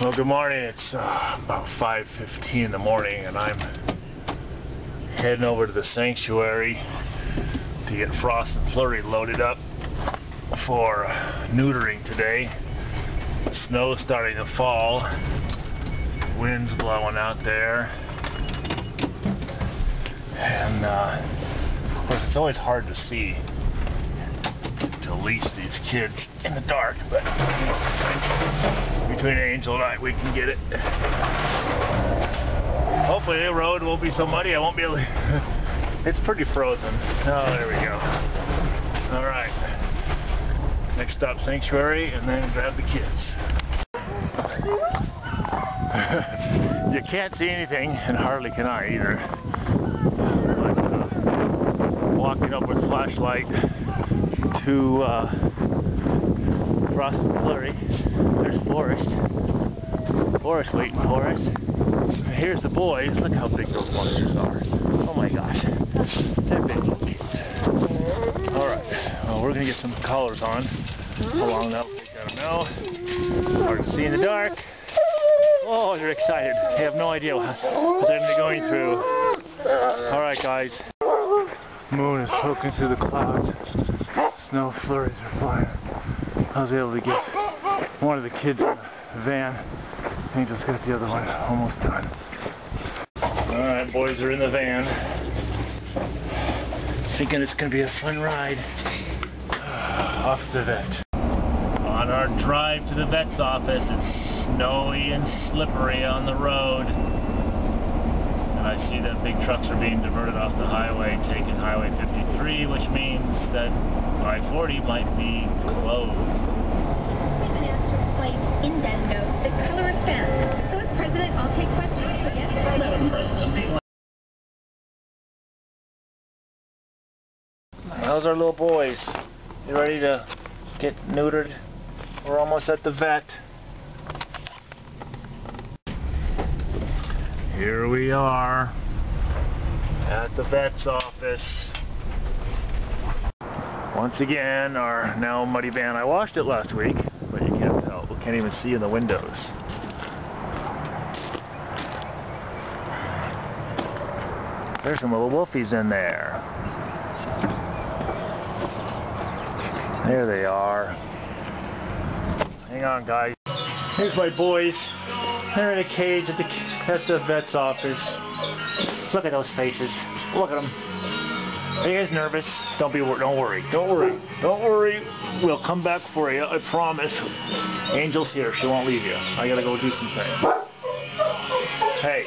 Well, good morning. It's about 5:15 in the morning, and I'm heading over to the sanctuary to get Frost and Flurry loaded up for neutering today. The snow's starting to fall. Wind's blowing out there. And of course, it's always hard to see to leash these kids in the dark, but between Angel and I, we can get it. Hopefully the road won't be so muddy I won't be able to. It's pretty frozen. Oh, there we go. All right. Next stop, sanctuary, and then grab the kids. You can't see anything, and hardly can I either. But walking up with flashlight to Frost and Flurry. There's Forrest waiting for us. Here's the boys. Look how big those monsters are. Oh my gosh, they're big kids. All right, well, we're gonna get some collars on. How long that'll take, I don't know. Hard to see in the dark. Oh, they're excited. They have no idea what they're gonna be going through. All right, guys. Moon is poking through the clouds. Snow flurries are flying. I was able to get one of the kids in the van. Angel's got the other one almost done. Alright, boys are in the van. Thinking it's going to be a fun ride. Off to the vet. On our drive to the vet's office, it's snowy and slippery on the road. And I see that big trucks are being diverted off the highway, taking Highway 53, which means that I-40 might be closed. In that note, the color is found. So as president, I'll take questions. Yes, Madam President. How's our little boys? You ready to get neutered? We're almost at the vet. Here we are at the vet's office. Once again, our now muddy van. I washed it last week, but you can't tell. We can't even see in the windows. There's some little wolfies in there. There they are. Hang on, guys. Here's my boys. They're in a cage at the vet's office. Look at those faces. Look at them. Are you guys nervous? Don't worry. We'll come back for you, I promise. Angel's here. She won't leave you. I gotta go do something. Hey.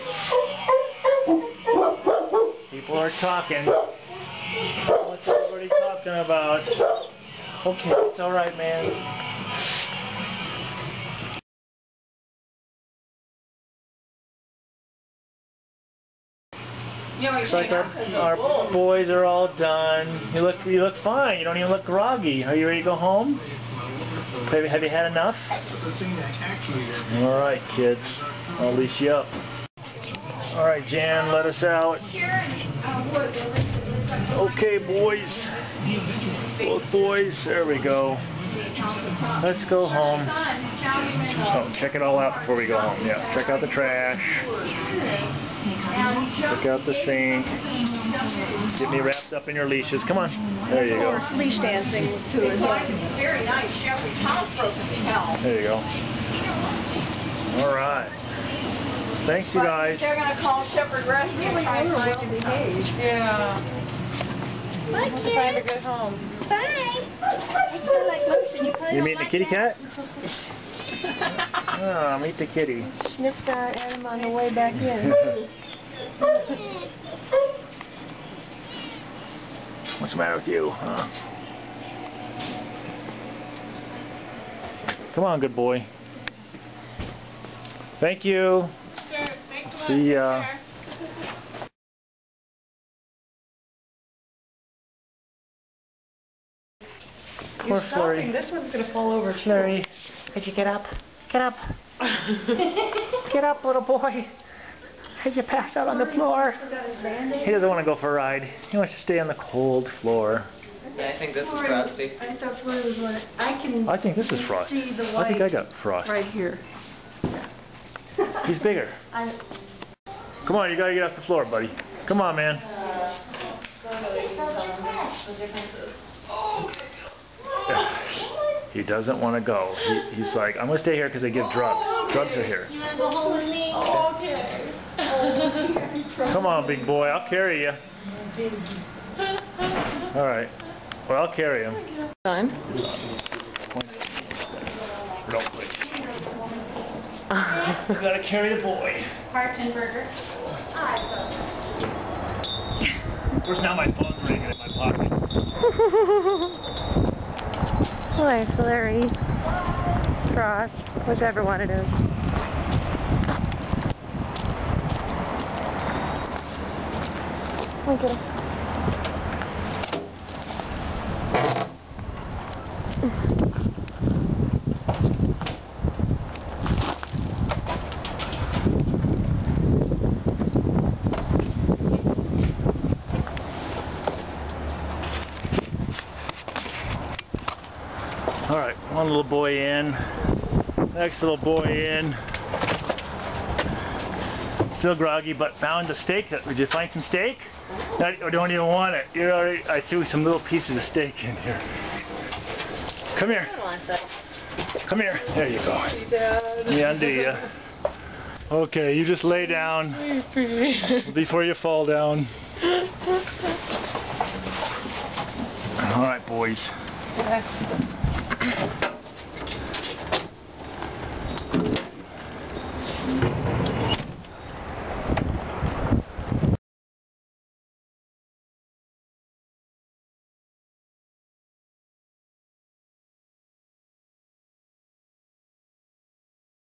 People are talking. What's everybody talking about? Okay, it's alright, man. Looks like our boys are all done. You look fine. You don't even look groggy. Are you ready to go home? Have you had enough? All right, kids. I'll leash you up. All right, Jan, let us out. Okay, boys. Both boys. There we go. Let's go home. Oh, check it all out before we go home. Yeah, check out the trash. Check out the sink. Get me wrapped up in your leashes. Come on. There you go. Leash dancing too. Very nice. Jeffrey's house broken to hell. There you go. All right. Thanks, you guys. They're going to call Shepherd Rescue and try and find him behave. Yeah. Bye, It's time to get home. Bye. I feel like lotion. You meeting the kitty cat? Oh, meet the kitty. Sniffed at him on the way back in. What's the matter with you? Huh? Come on, good boy. Thank you. Sure. Thanks a lot. See ya. Poor Flurry. This one's gonna fall over. Flurry, could you get up? Get up. Get up, little boy. Did you pass out on the floor? He doesn't want to go for a ride. He wants to stay on the cold floor. I think this is Frosty. I thought Flurry was one. I can. I think this is Frost. See the I think I light got Frost. right here. He's bigger. Come on, you gotta get off the floor, buddy. Come on, man. He doesn't want to go. He's like, I'm gonna stay here because they give drugs. Drugs are here. You wanna go home with me? Okay. Come on, big boy. I'll carry you. All right. Well, I'll carry him. Done. Real quick. We gotta carry the boy. Parton burger. Of course, now my phone's ringing in my pocket. Boy, Flurry. Frost. Whichever one it is. Look at him. All right, one little boy in. Next little boy in. Still groggy, but found the steak. Did you find some steak? I don't even want it. You're already. I threw some little pieces of steak in here. Come here. Come here. There you go. Yeah, do you? Okay, you just lay down before you fall down. All right, boys.